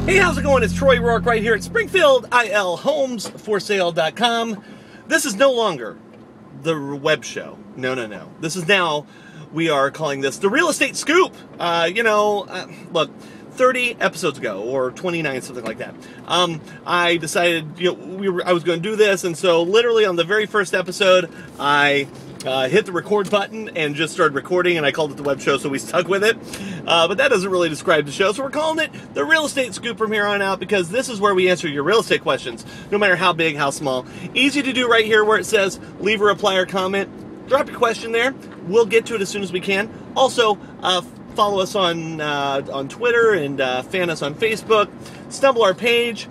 Hey, how's it going? It's Troy Rourke right here at Springfield, ilhomesforsale.com. This is no longer the web show. No. This is now, we are calling this the Real Estate Scoop. Look, 30 episodes ago, or 29, something like that, I decided, I was going to do this, and so literally on the very first episode, I hit the record button and just started recording, and I called it the web show, so we stuck with it. But that doesn't really describe the show, so we're calling it the Real Estate Scoop from here on out, because this is where we answer your real estate questions, no matter how big, how small. Easy to do right here where it says leave a reply or comment. Drop your question there. We'll get to it as soon as we can. Also, follow us on Twitter and fan us on Facebook. Stumble our page.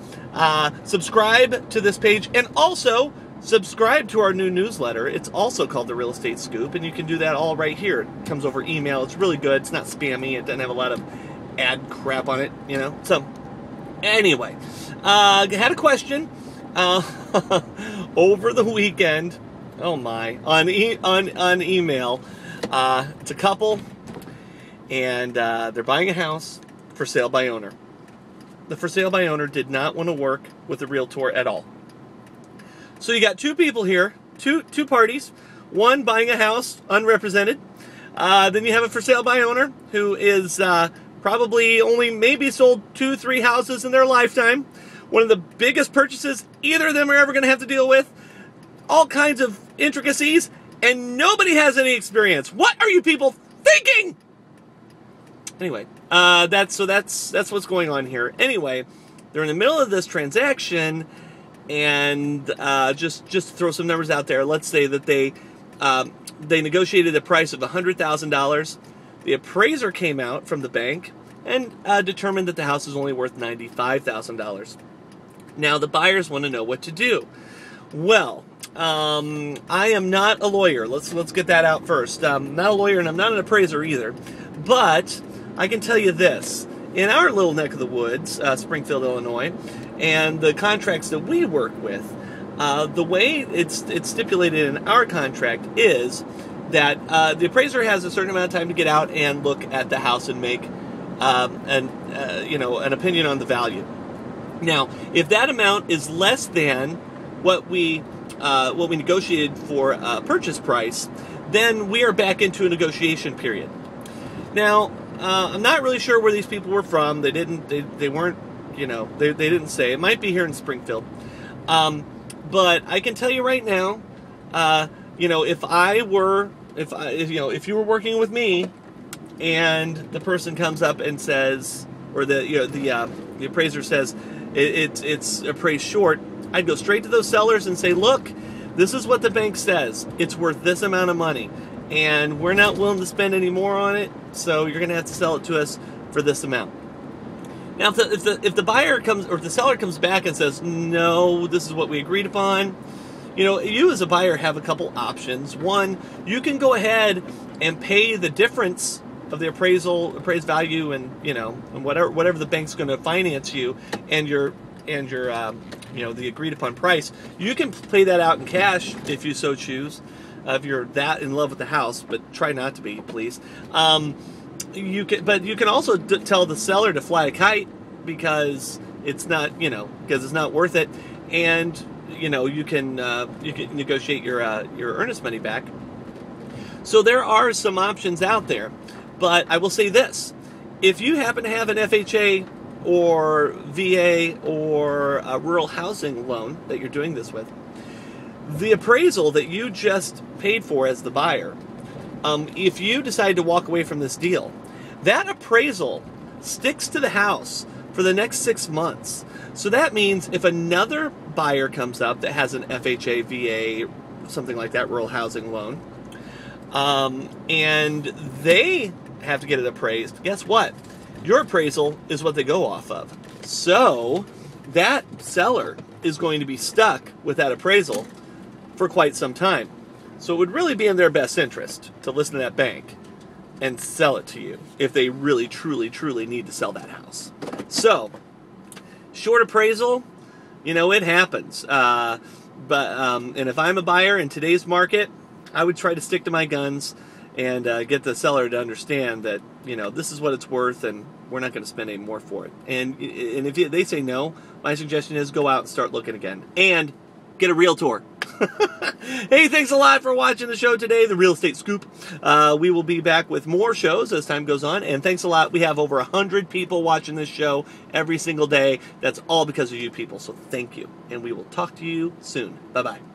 Subscribe to this page, and also subscribe to our new newsletter. It's also called the Real Estate Scoop, and you can do that all right here. It comes over email. It's really good. It's not spammy. It doesn't have a lot of ad crap on it, So, anyway, had a question over the weekend. Oh my! On email, it's a couple, and they're buying a house for sale by owner. The for sale by owner did not want to work with the realtor at all. So you got two people here, two parties, one buying a house unrepresented. Then you have a for sale by owner who is probably only maybe sold 2-3 houses in their lifetime. One of the biggest purchases either of them are ever going to have to deal with. All kinds of intricacies, and nobody has any experience. What are you people thinking? Anyway, that's what's going on here. Anyway, they're in the middle of this transaction. And just to throw some numbers out there, let's say that they negotiated a price of $100,000. The appraiser came out from the bank and determined that the house is only worth $95,000. Now the buyers want to know what to do. Well, I am not a lawyer. Let's get that out first. I'm not a lawyer, and I'm not an appraiser either. But I can tell you this: in our little neck of the woods, Springfield, Illinois, and the contracts that we work with, the way it's stipulated in our contract is that the appraiser has a certain amount of time to get out and look at the house and make an opinion on the value. Now, if that amount is less than what we negotiated for purchase price, then we are back into a negotiation period. Now, I'm not really sure where these people were from. They weren't. They didn't say. It might be here in Springfield. But I can tell you right now, if you were working with me, and the person comes up and says, or the appraiser says it's appraised short, I'd go straight to those sellers and say, look, this is what the bank says. It's worth this amount of money, and we're not willing to spend any more on it, so you're going to have to sell it to us for this amount. Now, if the buyer comes, or if the seller comes back and says, no, this is what we agreed upon, you as a buyer have a couple options. One, you can go ahead and pay the difference of the appraised value, and whatever the bank's going to finance you, and the agreed upon price. You can pay that out in cash if you so choose, if you're that in love with the house, but try not to be, please. You can also tell the seller to fly a kite because it's not, because it's not worth it, and you can negotiate your earnest money back. So there are some options out there, but I will say this: if you happen to have an FHA or VA or a rural housing loan that you're doing this with, the appraisal that you just paid for as the buyer, if you decide to walk away from this deal, that appraisal sticks to the house for the next 6 months. So that means if another buyer comes up that has an FHA, VA, something like that, rural housing loan, and they have to get it appraised, guess what? Your appraisal is what they go off of. So that seller is going to be stuck with that appraisal for quite some time. So it would really be in their best interest to listen to that bank and sell it to you if they really, truly, truly need to sell that house. So, short appraisal, it happens. And if I'm a buyer in today's market, I would try to stick to my guns and get the seller to understand that, you know, this is what it's worth, and we're not going to spend any more for it. And if they say no, my suggestion is go out and start looking again, and get a realtor. Hey, thanks a lot for watching the show today, The Real Estate Scoop. We will be back with more shows as time goes on, and thanks a lot. We have over 100 people watching this show every single day. That's all because of you people, so thank you, and we will talk to you soon. Bye-bye.